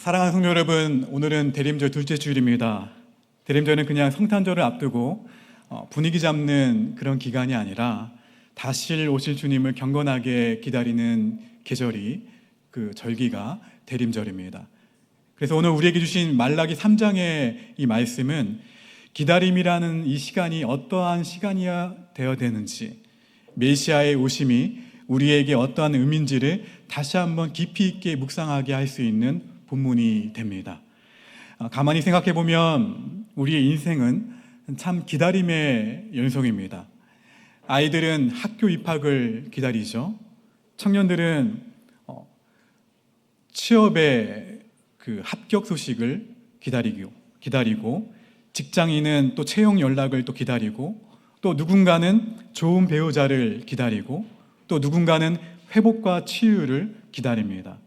사랑하는 성도 여러분, 오늘은 대림절 둘째 주일입니다. 대림절은 그냥 성탄절을 앞두고 분위기 잡는 그런 기간이 아니라 다시 오실 주님을 경건하게 기다리는 계절이, 그 절기가 대림절입니다. 그래서 오늘 우리에게 주신 말라기 3장의 이 말씀은 기다림이라는 이 시간이 어떠한 시간이어야 되어야 되는지, 메시아의 오심이 우리에게 어떠한 의미인지를 다시 한번 깊이 있게 묵상하게 할 수 있는 본문이 됩니다. 가만히 생각해 보면 우리의 인생은 참 기다림의 연속입니다. 아이들은 학교 입학을 기다리죠. 청년들은 취업의 그 합격 소식을 기다리고, 직장인은 또 채용 연락을 또 기다리고, 또 누군가는 좋은 배우자를 기다리고, 또 누군가는 회복과 치유를 기다립니다.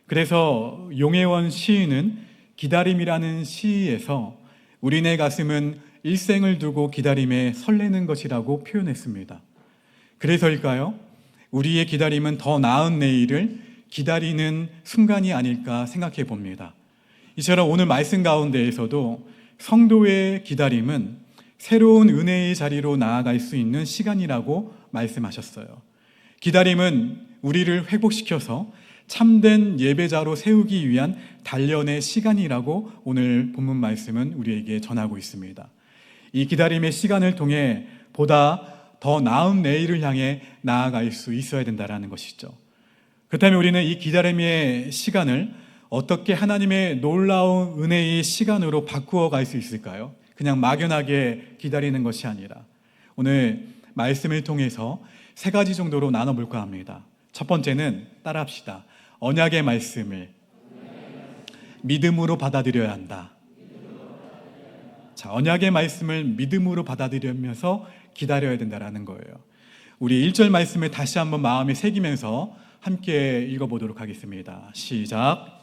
그래서 용혜원 시인은 기다림이라는 시에서 우리네 가슴은 일생을 두고 기다림에 설레는 것이라고 표현했습니다. 그래서일까요? 우리의 기다림은 더 나은 내일을 기다리는 순간이 아닐까 생각해 봅니다. 이처럼 오늘 말씀 가운데에서도 성도의 기다림은 새로운 은혜의 자리로 나아갈 수 있는 시간이라고 말씀하셨어요. 기다림은 우리를 회복시켜서 참된 예배자로 세우기 위한 단련의 시간이라고 오늘 본문 말씀은 우리에게 전하고 있습니다. 이 기다림의 시간을 통해 보다 더 나은 내일을 향해 나아갈 수 있어야 된다는 것이죠. 그렇다면 우리는 이 기다림의 시간을 어떻게 하나님의 놀라운 은혜의 시간으로 바꾸어 갈 수 있을까요? 그냥 막연하게 기다리는 것이 아니라 오늘 말씀을 통해서 세 가지 정도로 나눠볼까 합니다. 첫 번째는 따라합시다. 언약의 말씀을 믿음으로 받아들여야 한다. 자, 언약의 말씀을 믿음으로 받아들이면서 기다려야 된다는 거예요. 우리 1절 말씀을 다시 한번 마음에 새기면서 함께 읽어보도록 하겠습니다. 시작.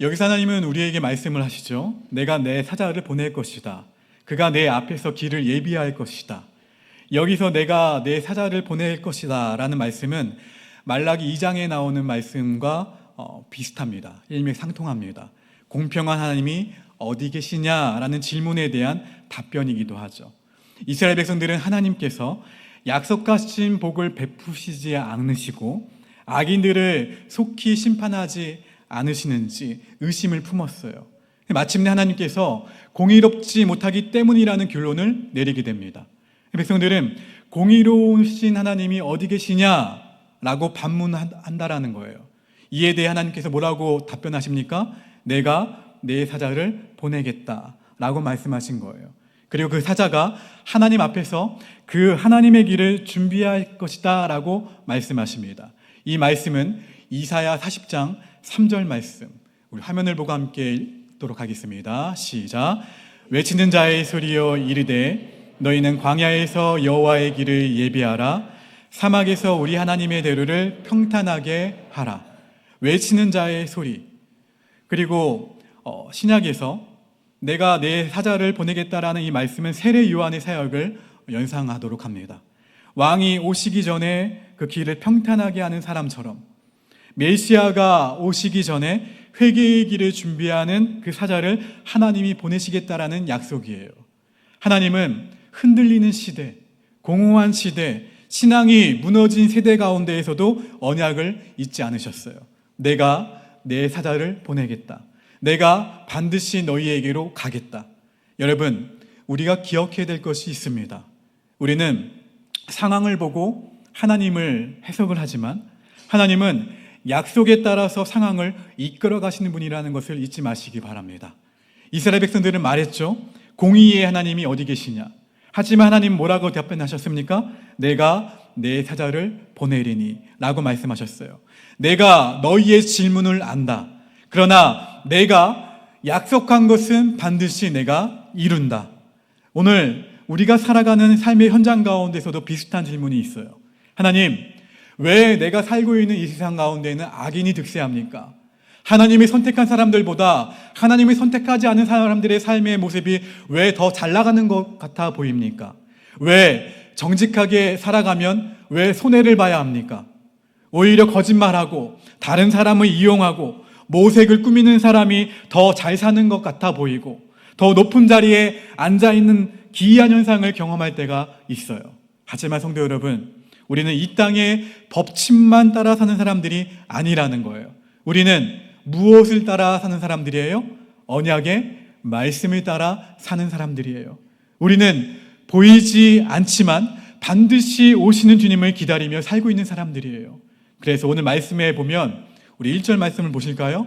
여기서 하나님은 우리에게 말씀을 하시죠. 내가 내 사자를 보낼 것이다. 그가 내 앞에서 길을 예비할 것이다. 여기서 내가 내 사자를 보낼 것이다 라는 말씀은 말라기 2장에 나오는 말씀과 비슷합니다. 일맥상통합니다. 공평한 하나님이 어디 계시냐라는 질문에 대한 답변이기도 하죠. 이스라엘 백성들은 하나님께서 약속하신 복을 베푸시지 않으시고 악인들을 속히 심판하지 않으시는지 의심을 품었어요. 마침내 하나님께서 공의롭지 못하기 때문이라는 결론을 내리게 됩니다. 백성들은 공의로우신 하나님이 어디 계시냐라고 반문한다라는 거예요. 이에 대해 하나님께서 뭐라고 답변하십니까? 내가 내 사자를 보내겠다라고 말씀하신 거예요. 그리고 그 사자가 하나님 앞에서 그 하나님의 길을 준비할 것이다 라고 말씀하십니다. 이 말씀은 이사야 40장 3절 말씀, 우리 화면을 보고 함께 읽도록 하겠습니다. 시작. 외치는 자의 소리여 이르되 너희는 광야에서 여호와의 길을 예비하라. 사막에서 우리 하나님의 대로를 평탄하게 하라. 외치는 자의 소리. 그리고 신약에서 내가 내 사자를 보내겠다라는 이 말씀은 세례 요한의 사역을 연상하도록 합니다. 왕이 오시기 전에 그 길을 평탄하게 하는 사람처럼 메시아가 오시기 전에 회개의 길을 준비하는 그 사자를 하나님이 보내시겠다라는 약속이에요. 하나님은 흔들리는 시대, 공허한 시대, 신앙이 무너진 세대 가운데에서도 언약을 잊지 않으셨어요. 내가 내 사자를 보내겠다. 내가 반드시 너희에게로 가겠다. 여러분, 우리가 기억해야 될 것이 있습니다. 우리는 상황을 보고 하나님을 해석을 하지만 하나님은 약속에 따라서 상황을 이끌어 가시는 분이라는 것을 잊지 마시기 바랍니다. 이스라엘 백성들은 말했죠. 공의의 하나님이 어디 계시냐. 하지만 하나님 뭐라고 답변하셨습니까? 내가 내 사자를 보내리니 라고 말씀하셨어요. 내가 너희의 질문을 안다. 그러나 내가 약속한 것은 반드시 내가 이룬다. 오늘 우리가 살아가는 삶의 현장 가운데서도 비슷한 질문이 있어요. 하나님, 왜 내가 살고 있는 이 세상 가운데에는 악인이 득세합니까? 하나님이 선택한 사람들보다 하나님이 선택하지 않은 사람들의 삶의 모습이 왜 더 잘 나가는 것 같아 보입니까? 왜 정직하게 살아가면 왜 손해를 봐야 합니까? 오히려 거짓말하고 다른 사람을 이용하고 모색을 꾸미는 사람이 더 잘 사는 것 같아 보이고 더 높은 자리에 앉아있는 기이한 현상을 경험할 때가 있어요. 하지만 성도 여러분, 우리는 이 땅의 법칙만 따라 사는 사람들이 아니라는 거예요. 우리는 무엇을 따라 사는 사람들이에요? 언약의 말씀을 따라 사는 사람들이에요. 우리는 보이지 않지만 반드시 오시는 주님을 기다리며 살고 있는 사람들이에요. 그래서 오늘 말씀에 보면 우리 1절 말씀을 보실까요?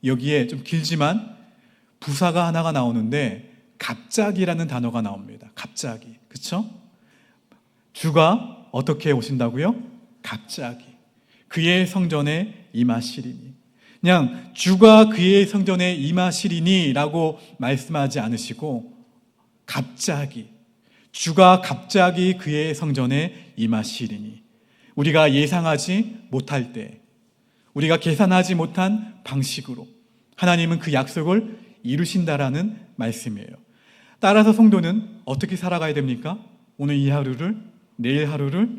여기에 좀 길지만 부사가 하나가 나오는데 갑자기라는 단어가 나옵니다. 갑자기. 그렇죠? 주가 어떻게 오신다고요? 갑자기. 그의 성전에 임하시리니. 그냥 주가 그의 성전에 임하시리니 라고 말씀하지 않으시고 갑자기, 주가 갑자기 그의 성전에 임하시리니. 우리가 예상하지 못할 때, 우리가 계산하지 못한 방식으로 하나님은 그 약속을 이루신다라는 말씀이에요. 따라서 성도는 어떻게 살아가야 됩니까? 오늘 이 하루를, 내일 하루를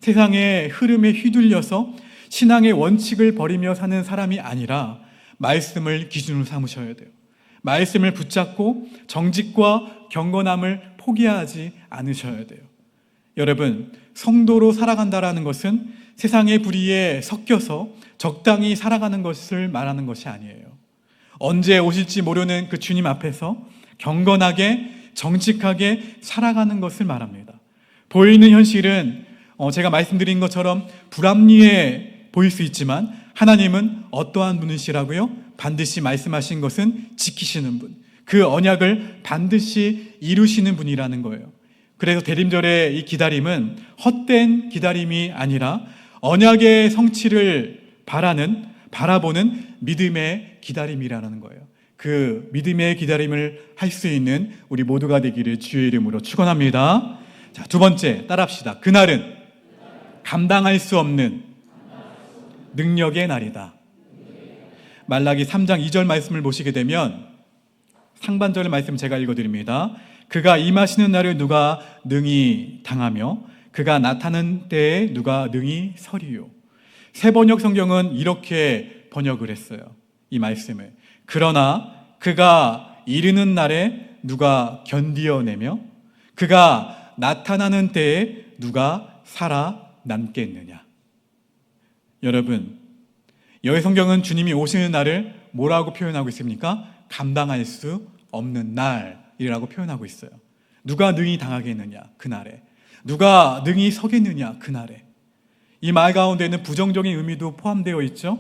세상의 흐름에 휘둘려서 신앙의 원칙을 버리며 사는 사람이 아니라 말씀을 기준으로 삼으셔야 돼요. 말씀을 붙잡고 정직과 경건함을 포기하지 않으셔야 돼요. 여러분, 성도로 살아간다라는 것은 세상의 불의에 섞여서 적당히 살아가는 것을 말하는 것이 아니에요. 언제 오실지 모르는 그 주님 앞에서 경건하게 정직하게 살아가는 것을 말합니다. 보이는 현실은 제가 말씀드린 것처럼 불합리해 보일 수 있지만 하나님은 어떠한 분이시라고요? 반드시 말씀하신 것은 지키시는 분, 그 언약을 반드시 이루시는 분이라는 거예요. 그래서 대림절의 이 기다림은 헛된 기다림이 아니라 언약의 성취를 바라보는 믿음의 기다림이라는 거예요. 그 믿음의 기다림을 할 수 있는 우리 모두가 되기를 주의 이름으로 축원합니다. 자, 두 번째 따라합시다. 그날은 감당할 수 없는 능력의 날이다. 말라기 3장 2절 말씀을 보시게 되면 상반절 말씀 제가 읽어드립니다. 그가 임하시는 날을 누가 능히 당하며 그가 나타나는 때에 누가 능히 서리요. 새번역 성경은 이렇게 번역을 했어요. 이 말씀을. 그러나 그가 이르는 날에 누가 견디어내며 그가 나타나는 때에 누가 살아남겠느냐. 여러분, 여기 성경은 주님이 오시는 날을 뭐라고 표현하고 있습니까? 감당할 수 없는 날이라고 표현하고 있어요. 누가 능히 당하겠느냐, 그날에. 누가 능히 서겠느냐, 그날에. 이 말 가운데는 부정적인 의미도 포함되어 있죠.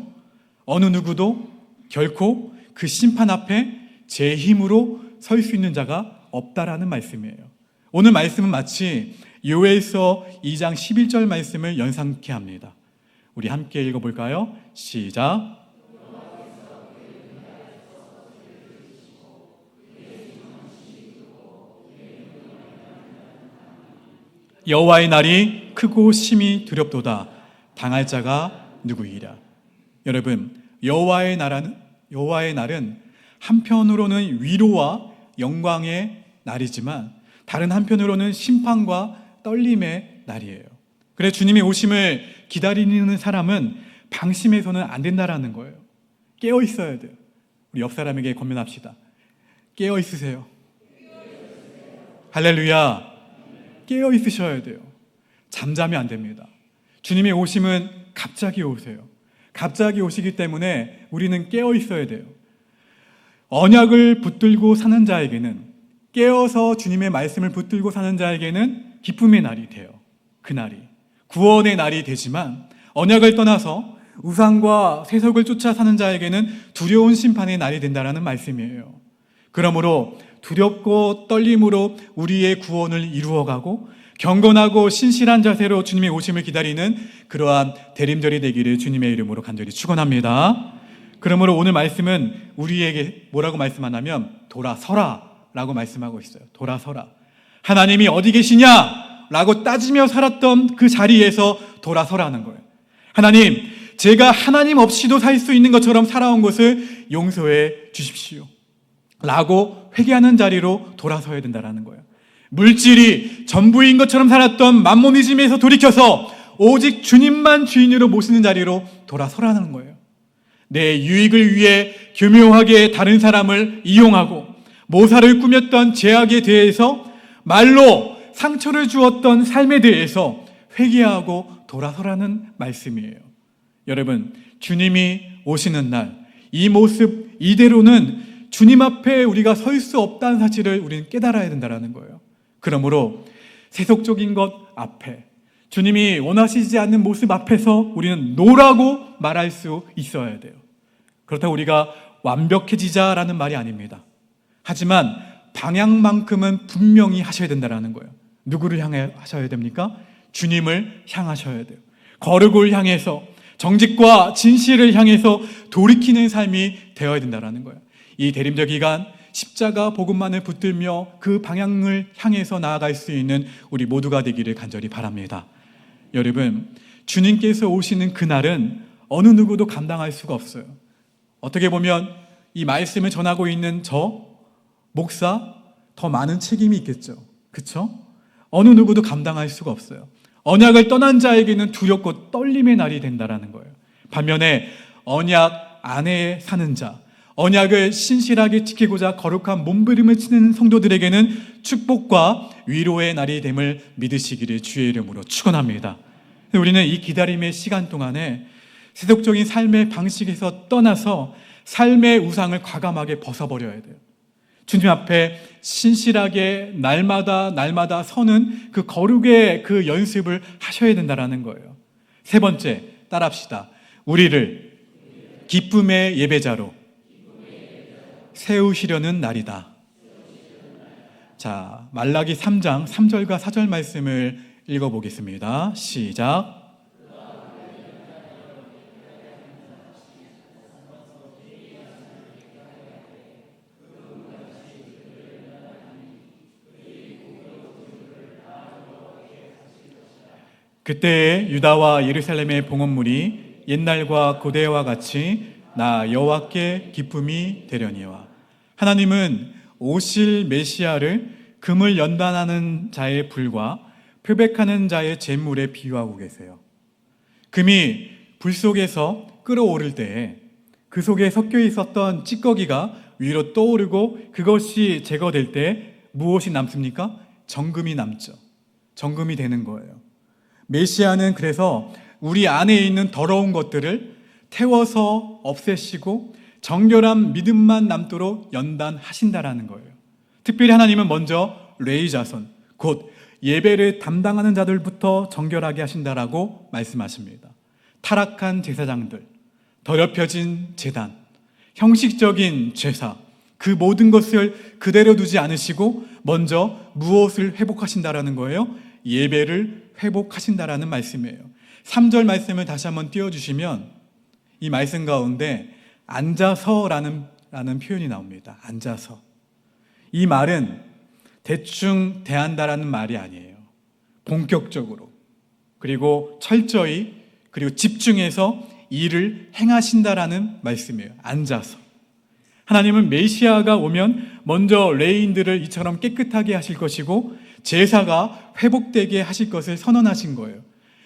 어느 누구도 결코 그 심판 앞에 제 힘으로 설 수 있는 자가 없다라는 말씀이에요. 오늘 말씀은 마치 요엘서 2장 11절 말씀을 연상케 합니다. 우리 함께 읽어볼까요? 시작. 여호와의 날이 크고 심히 두렵도다. 당할 자가 누구이랴. 여러분, 여호와의 날은 한편으로는 위로와 영광의 날이지만 다른 한편으로는 심판과 떨림의 날이에요. 그래서 주님의 오심을 기다리는 사람은 방심해서는 안 된다라는 거예요. 깨어 있어야 돼요. 우리 옆 사람에게 권면합시다. 깨어 있으세요. 할렐루야. 깨어 있으셔야 돼요. 잠자면 안 됩니다. 주님의 오심은 갑자기 오세요. 갑자기 오시기 때문에 우리는 깨어 있어야 돼요. 언약을 붙들고 사는 자에게는, 깨어서 주님의 말씀을 붙들고 사는 자에게는 기쁨의 날이 돼요. 그날이 구원의 날이 되지만, 언약을 떠나서 우상과 세속을 쫓아 사는 자에게는 두려운 심판의 날이 된다는 말씀이에요. 그러므로 두렵고 떨림으로 우리의 구원을 이루어가고 경건하고 신실한 자세로 주님의 오심을 기다리는 그러한 대림절이 되기를 주님의 이름으로 간절히 축원합니다. 그러므로 오늘 말씀은 우리에게 뭐라고 말씀하냐면 돌아서라 라고 말씀하고 있어요. 돌아서라. 하나님이 어디 계시냐? 라고 따지며 살았던 그 자리에서 돌아서라는 거예요. 하나님, 제가 하나님 없이도 살 수 있는 것처럼 살아온 것을 용서해 주십시오 라고 회개하는 자리로 돌아서야 된다는 거예요. 물질이 전부인 것처럼 살았던 맘모니즘에서 돌이켜서 오직 주님만 주인으로 모시는 자리로 돌아서라는 거예요. 내 유익을 위해 교묘하게 다른 사람을 이용하고 모사를 꾸몄던 죄악에 대해서 말로 상처를 주었던 삶에 대해서 회개하고 돌아서라는 말씀이에요. 여러분, 주님이 오시는 날, 이 모습 이대로는 주님 앞에 우리가 설 수 없다는 사실을 우리는 깨달아야 된다는 거예요. 그러므로 세속적인 것 앞에, 주님이 원하시지 않는 모습 앞에서 우리는 노라고 말할 수 있어야 돼요. 그렇다고 우리가 완벽해지자라는 말이 아닙니다. 하지만 방향만큼은 분명히 하셔야 된다는 거예요. 누구를 향해 하셔야 됩니까? 주님을 향하셔야 돼요. 거룩을 향해서, 정직과 진실을 향해서 돌이키는 삶이 되어야 된다는 거예요. 이 대림절 기간 십자가 복음만을 붙들며 그 방향을 향해서 나아갈 수 있는 우리 모두가 되기를 간절히 바랍니다. 여러분, 주님께서 오시는 그날은 어느 누구도 감당할 수가 없어요. 어떻게 보면 이 말씀을 전하고 있는 저 목사 더 많은 책임이 있겠죠. 그렇죠? 어느 누구도 감당할 수가 없어요. 언약을 떠난 자에게는 두렵고 떨림의 날이 된다는 거예요. 반면에 언약 안에 사는 자, 언약을 신실하게 지키고자 거룩한 몸부림을 치는 성도들에게는 축복과 위로의 날이 됨을 믿으시기를 주의 이름으로 축원합니다. 우리는 이 기다림의 시간 동안에 세속적인 삶의 방식에서 떠나서 삶의 우상을 과감하게 벗어버려야 돼요. 주님 앞에 신실하게 날마다 서는 그 거룩의 그 연습을 하셔야 된다는 거예요. 세 번째, 따라합시다. 우리를 기쁨의 예배자로 세우시려는 날이다. 자, 말라기 3장 3절과 4절 말씀을 읽어보겠습니다. 시작. 그때에 유다와 예루살렘의 봉헌물이 옛날과 고대와 같이 나 여호와께 기쁨이 되려니와. 하나님은 오실 메시아를 금을 연단하는 자의 불과 표백하는 자의 재물에 비유하고 계세요. 금이 불 속에서 끓어오를 때에 그 속에 섞여 있었던 찌꺼기가 위로 떠오르고 그것이 제거될 때 무엇이 남습니까? 정금이 남죠. 정금이 되는 거예요. 메시아는 그래서 우리 안에 있는 더러운 것들을 태워서 없애시고 정결한 믿음만 남도록 연단하신다라는 거예요. 특별히 하나님은 먼저 레위 자손, 곧 예배를 담당하는 자들부터 정결하게 하신다라고 말씀하십니다. 타락한 제사장들, 더럽혀진 제단, 형식적인 제사, 그 모든 것을 그대로 두지 않으시고 먼저 무엇을 회복하신다라는 거예요? 예배를 회복하신다라는 말씀이에요. 3절 말씀을 다시 한번 띄워주시면 이 말씀 가운데 앉아서라는 표현이 나옵니다. 앉아서. 이 말은 대충 대한다라는 말이 아니에요. 본격적으로, 그리고 철저히, 그리고 집중해서 일을 행하신다라는 말씀이에요. 앉아서. 하나님은 메시아가 오면 먼저 레위인들을 이처럼 깨끗하게 하실 것이고 제사가 회복되게 하실 것을 선언하신 거예요.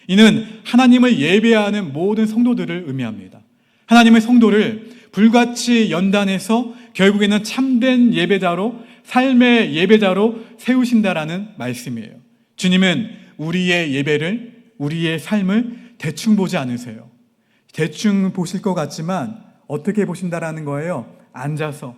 이는 하나님을 예배하는 모든 성도들을 의미합니다. 하나님의 성도를 불같이 연단해서 결국에는 참된 예배자로, 삶의 예배자로 세우신다라는 말씀이에요. 주님은 우리의 예배를, 우리의 삶을 대충 보지 않으세요. 대충 보실 것 같지만 어떻게 보신다라는 거예요? 앉아서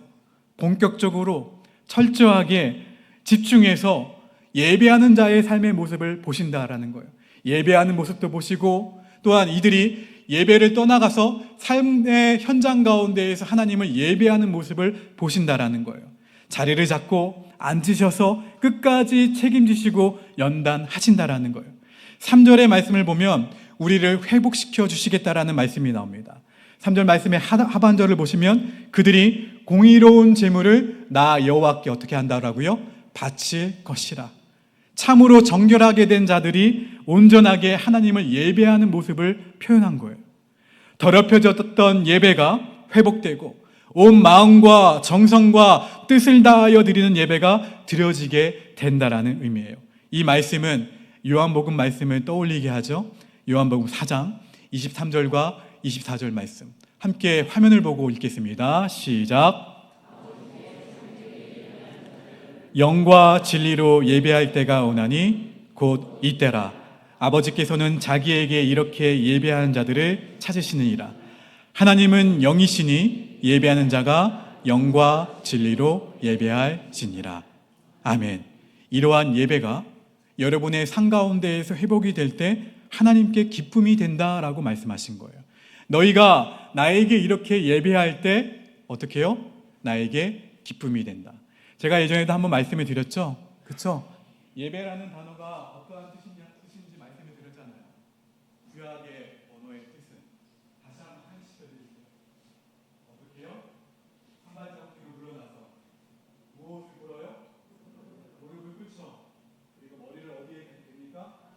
본격적으로 철저하게 집중해서 예배하는 자의 삶의 모습을 보신다라는 거예요. 예배하는 모습도 보시고 또한 이들이 예배를 떠나가서 삶의 현장 가운데에서 하나님을 예배하는 모습을 보신다라는 거예요. 자리를 잡고 앉으셔서 끝까지 책임지시고 연단하신다라는 거예요. 3절의 말씀을 보면 우리를 회복시켜 주시겠다라는 말씀이 나옵니다. 3절 말씀의 하반절을 보시면 그들이 공의로운 제물을 나 여호와께 어떻게 한다라고요? 바칠 것이라. 참으로 정결하게 된 자들이 온전하게 하나님을 예배하는 모습을 표현한 거예요. 더럽혀졌던 예배가 회복되고 온 마음과 정성과 뜻을 다하여 드리는 예배가 드려지게 된다라는 의미예요. 이 말씀은 요한복음 말씀을 떠올리게 하죠. 요한복음 4장 23절과 24절 말씀 함께 화면을 보고 읽겠습니다. 시작. 영과 진리로 예배할 때가 오나니 곧 이때라. 아버지께서는 자기에게 이렇게 예배하는 자들을 찾으시느니라. 하나님은 영이시니 예배하는 자가 영과 진리로 예배할지니라. 아멘. 이러한 예배가 여러분의 삶 가운데에서 회복이 될 때 하나님께 기쁨이 된다라고 말씀하신 거예요. 너희가 나에게 이렇게 예배할 때 어떻게 해요? 나에게 기쁨이 된다. 제가 예전에도 한번 말씀을 드렸죠? 그렇죠? 예배라는 단어가 어떠한 뜻인지 말씀을 드렸잖아요. 구약의 언어의 뜻은 다시 한번 시켜드릴게요. 어떻게 해요? 한 발자국 뒤로 물러나서 무엇을 물어요? 무릎을 꿇죠. 그리고 머리를 어디에 대니까?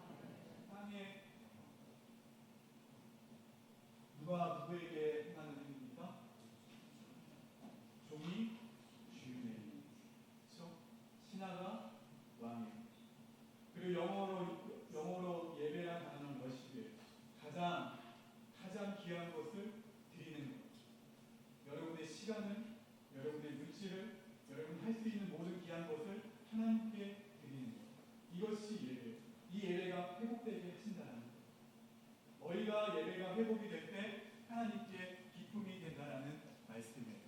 땅에. 누가 누구에게 행하는 일입니까? 종이 주인에게. 신하가 왕이. 그리고 영어로 예배란 단어는 무엇이기에 가장 귀한 것을 드리는 것. 여러분의 시간을, 여러분의 눈치를, 여러분 할 수 있는 모든 귀한 것을 하나님께 드리는 것. 이것이 예배. 이 예배가 회복되게 하신다는 것. 너희가 예배가 회복이 될 때 하나님께 기쁨이 된다라는 말씀이에요.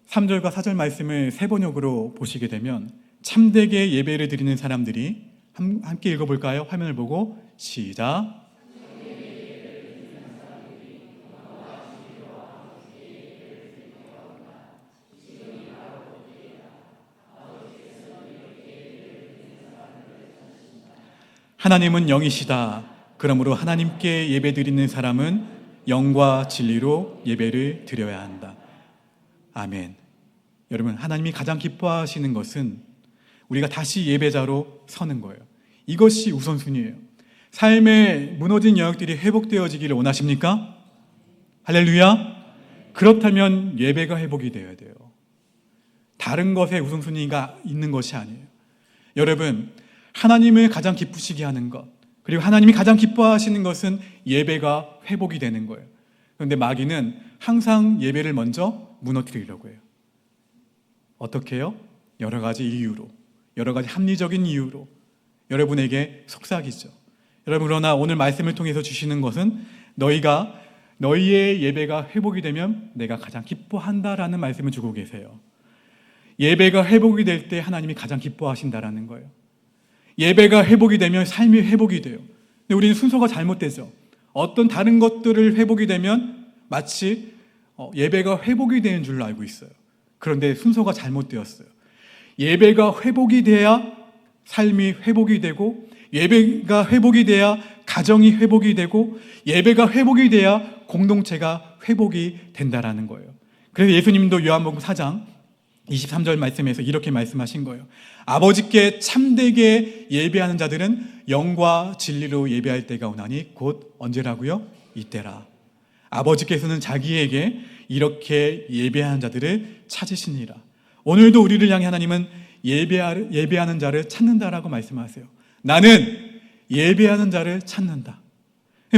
3절과 4절 말씀을 세 번역으로 보시게 되면 참되게 예배를 드리는 사람들이 함께 읽어볼까요? 화면을 보고 시작. 하나님은 영이시다. 그러므로 하나님께 예배 드리는 사람은 영과 진리로 예배를 드려야 한다. 아멘. 여러분, 하나님이 가장 기뻐하시는 것은 우리가 다시 예배자로 서는 거예요. 이것이 우선순위예요. 삶의 무너진 영역들이 회복되어지기를 원하십니까? 할렐루야. 그렇다면 예배가 회복이 되어야 돼요. 다른 것에 우선순위가 있는 것이 아니에요. 여러분, 하나님을 가장 기쁘시게 하는 것, 그리고 하나님이 가장 기뻐하시는 것은 예배가 회복이 되는 거예요. 그런데 마귀는 항상 예배를 먼저 무너뜨리려고 해요. 어떻게 해요? 여러 가지 이유로, 여러 가지 합리적인 이유로 여러분에게 속삭이죠. 여러분, 그러나 오늘 말씀을 통해서 주시는 것은 너희의 예배가 회복이 되면 내가 가장 기뻐한다라는 말씀을 주고 계세요. 예배가 회복이 될 때 하나님이 가장 기뻐하신다라는 거예요. 예배가 회복이 되면 삶이 회복이 돼요. 근데 우리는 순서가 잘못되죠. 어떤 다른 것들을 회복이 되면 마치 예배가 회복이 되는 줄로 알고 있어요. 그런데 순서가 잘못되었어요. 예배가 회복이 돼야 삶이 회복이 되고, 예배가 회복이 돼야 가정이 회복이 되고, 예배가 회복이 돼야 공동체가 회복이 된다라는 거예요. 그래서 예수님도 요한복음 4장 23절 말씀에서 이렇게 말씀하신 거예요. 아버지께 참되게 예배하는 자들은 영과 진리로 예배할 때가 오나니 곧 언제라고요? 이때라. 아버지께서는 자기에게 이렇게 예배하는 자들을 찾으시니라. 오늘도 우리를 향해 하나님은 예배하는 자를 찾는다라고 말씀하세요. 나는 예배하는 자를 찾는다.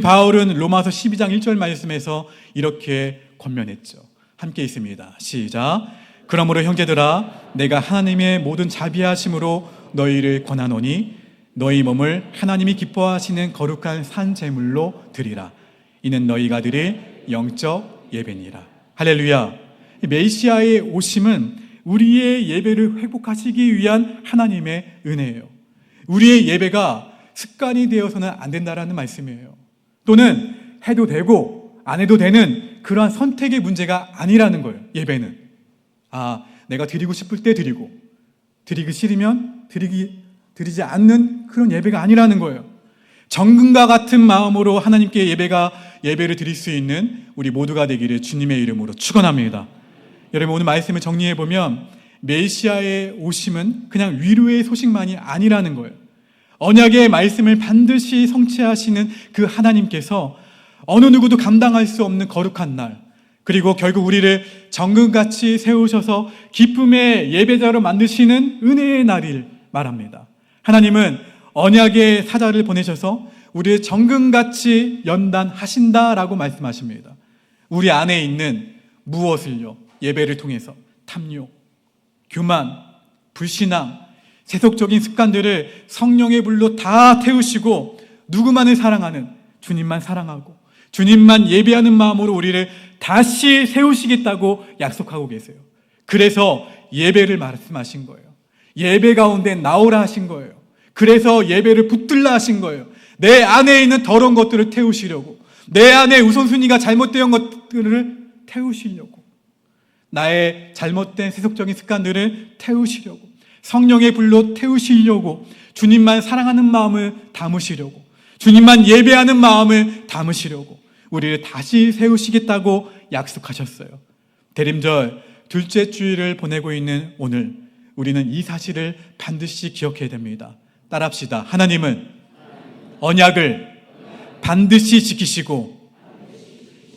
바울은 로마서 12장 1절 말씀에서 이렇게 권면했죠. 함께 있습니다. 시작. 그러므로 형제들아, 내가 하나님의 모든 자비하심으로 너희를 권하노니 너희 몸을 하나님이 기뻐하시는 거룩한 산 제물로 드리라. 이는 너희가 드릴 영적 예배니라. 할렐루야. 메시아의 오심은 우리의 예배를 회복하시기 위한 하나님의 은혜예요. 우리의 예배가 습관이 되어서는 안 된다라는 말씀이에요. 또는 해도 되고 안 해도 되는 그러한 선택의 문제가 아니라는 거예요. 예배는 내가 드리고 싶을 때 드리고, 드리기 싫으면 드리지 않는 그런 예배가 아니라는 거예요. 정금과 같은 마음으로 하나님께 예배를 드릴 수 있는 우리 모두가 되기를 주님의 이름으로 축원합니다. 여러분, 오늘 말씀을 정리해 보면 메시아의 오심은 그냥 위로의 소식만이 아니라는 거예요. 언약의 말씀을 반드시 성취하시는 그 하나님께서 어느 누구도 감당할 수 없는 거룩한 날, 그리고 결국 우리를 정금같이 세우셔서 기쁨의 예배자로 만드시는 은혜의 날을 말합니다. 하나님은 언약의 사자를 보내셔서 우리를 정금같이 연단하신다라고 말씀하십니다. 우리 안에 있는 무엇을요? 예배를 통해서 탐욕, 교만, 불신앙, 세속적인 습관들을 성령의 불로 다 태우시고 누구만을 사랑하는 주님만 사랑하고 주님만 예배하는 마음으로 우리를 다시 세우시겠다고 약속하고 계세요. 그래서 예배를 말씀하신 거예요. 예배 가운데 나오라 하신 거예요. 그래서 예배를 붙들라 하신 거예요. 내 안에 있는 더러운 것들을 태우시려고, 내 안에 우선순위가 잘못된 것들을 태우시려고, 나의 잘못된 세속적인 습관들을 태우시려고, 성령의 불로 태우시려고, 주님만 사랑하는 마음을 담으시려고, 주님만 예배하는 마음을 담으시려고 우리를 다시 세우시겠다고 약속하셨어요. 대림절 둘째 주일을 보내고 있는 오늘, 우리는 이 사실을 반드시 기억해야 됩니다. 따라합시다. 하나님은 언약을 반드시 지키시고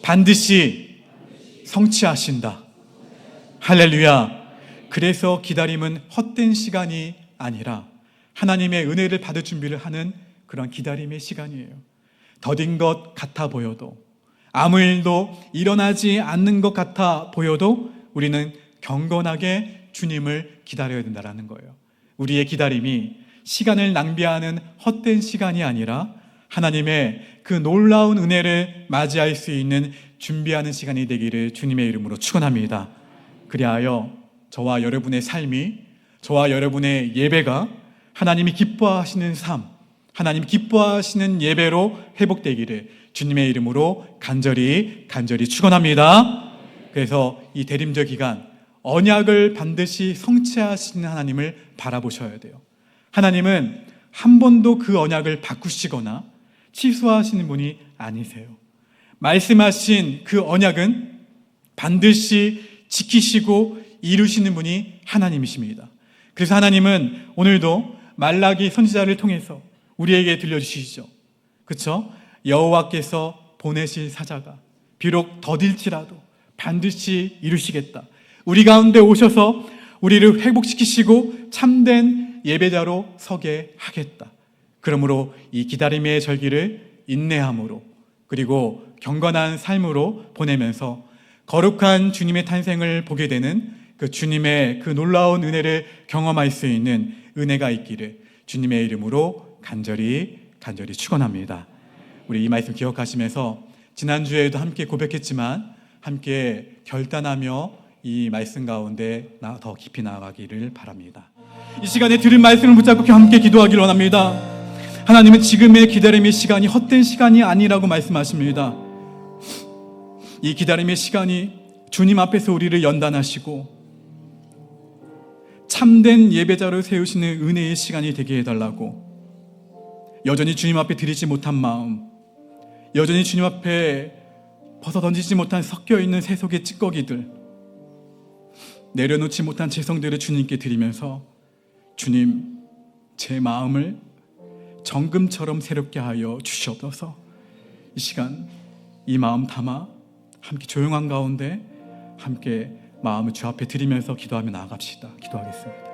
반드시 성취하신다. 할렐루야. 그래서 기다림은 헛된 시간이 아니라 하나님의 은혜를 받을 준비를 하는 그런 기다림의 시간이에요. 더딘 것 같아 보여도, 아무 일도 일어나지 않는 것 같아 보여도 우리는 경건하게 주님을 기다려야 된다는 거예요. 우리의 기다림이 시간을 낭비하는 헛된 시간이 아니라 하나님의 그 놀라운 은혜를 맞이할 수 있는 준비하는 시간이 되기를 주님의 이름으로 축원합니다. 그리하여 저와 여러분의 삶이, 저와 여러분의 예배가 하나님이 기뻐하시는 삶, 하나님이 기뻐하시는 예배로 회복되기를 주님의 이름으로 간절히 축원합니다. 그래서 이 대림절 기간 언약을 반드시 성취하시는 하나님을 바라보셔야 돼요. 하나님은 한 번도 그 언약을 바꾸시거나 취소하시는 분이 아니세요. 말씀하신 그 언약은 반드시 지키시고 이루시는 분이 하나님이십니다. 그래서 하나님은 오늘도 말라기 선지자를 통해서 우리에게 들려주시죠. 그렇죠? 여호와께서 보내실 사자가 비록 더딜지라도 반드시 이루시겠다. 우리 가운데 오셔서 우리를 회복시키시고 참된 예배자로 서게 하겠다. 그러므로 이 기다림의 절기를 인내함으로 그리고 경건한 삶으로 보내면서 거룩한 주님의 탄생을 보게 되는 그 주님의 그 놀라운 은혜를 경험할 수 있는 은혜가 있기를 주님의 이름으로 간절히 축원합니다. 우리 이 말씀 기억하시면서 지난주에도 함께 고백했지만 함께 결단하며 이 말씀 가운데 더 깊이 나아가기를 바랍니다. 이 시간에 들은 말씀을 붙잡고 함께 기도하기를 원합니다. 하나님은 지금의 기다림의 시간이 헛된 시간이 아니라고 말씀하십니다. 이 기다림의 시간이 주님 앞에서 우리를 연단하시고 참된 예배자를 세우시는 은혜의 시간이 되게 해달라고, 여전히 주님 앞에 드리지 못한 마음, 여전히 주님 앞에 벗어던지지 못한 섞여있는 세속의 찌꺼기들, 내려놓지 못한 죄성들을 주님께 드리면서 주님, 제 마음을 정금처럼 새롭게 하여 주시옵소서. 이 시간 이 마음 담아 함께 조용한 가운데 함께 마음을 주 앞에 드리면서 기도하며 나아갑시다. 기도하겠습니다.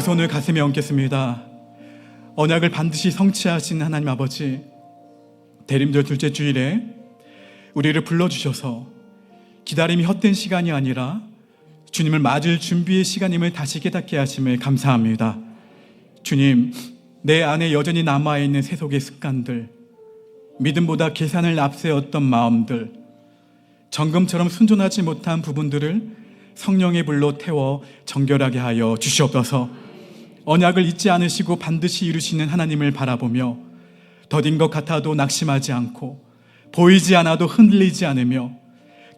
두 손을 가슴에 얹겠습니다. 언약을 반드시 성취하신 하나님 아버지, 대림절 둘째 주일에 우리를 불러주셔서 기다림이 헛된 시간이 아니라 주님을 맞을 준비의 시간임을 다시 깨닫게 하심을 감사합니다. 주님, 내 안에 여전히 남아있는 세속의 습관들, 믿음보다 계산을 앞세웠던 마음들, 정금처럼 순종하지 못한 부분들을 성령의 불로 태워 정결하게 하여 주시옵소서. 언약을 잊지 않으시고 반드시 이루시는 하나님을 바라보며 더딘 것 같아도 낙심하지 않고 보이지 않아도 흔들리지 않으며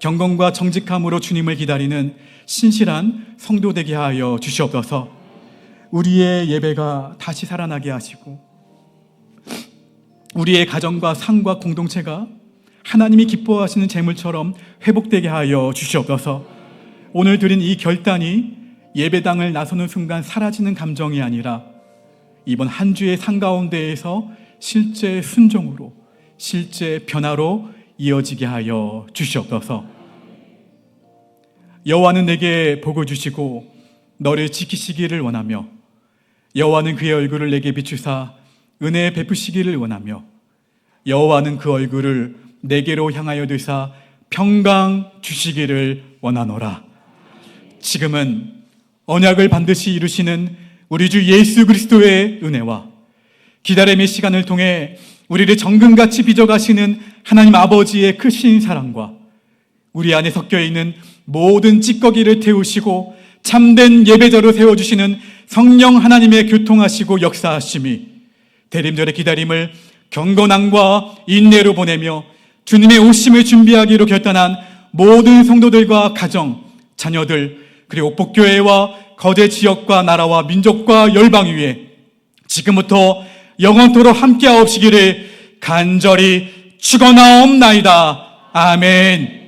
경건과 정직함으로 주님을 기다리는 신실한 성도 되게 하여 주시옵소서. 우리의 예배가 다시 살아나게 하시고 우리의 가정과 상과 공동체가 하나님이 기뻐하시는 재물처럼 회복되게 하여 주시옵소서. 오늘 드린 이 결단이 예배당을 나서는 순간 사라지는 감정이 아니라 이번 한 주의 상 가운데에서 실제 순종으로, 실제 변화로 이어지게 하여 주시옵소서. 여호와는 내게 복을 주시고 너를 지키시기를 원하며 여호와는 그의 얼굴을 내게 비추사 은혜 베푸시기를 원하며 여호와는 그 얼굴을 내게로 향하여 드사 평강 주시기를 원하노라. 지금은 언약을 반드시 이루시는 우리 주 예수 그리스도의 은혜와 기다림의 시간을 통해 우리를 정금같이 빚어가시는 하나님 아버지의 크신 사랑과 우리 안에 섞여있는 모든 찌꺼기를 태우시고 참된 예배자로 세워주시는 성령 하나님의 교통하시고 역사하심이 대림절의 기다림을 경건함과 인내로 보내며 주님의 오심을 준비하기로 결단한 모든 성도들과 가정, 자녀들, 그리고 복교회와 거제 지역과 나라와 민족과 열방 위에 지금부터 영원토록 함께하옵시기를 간절히 축원하옵나이다. 아멘.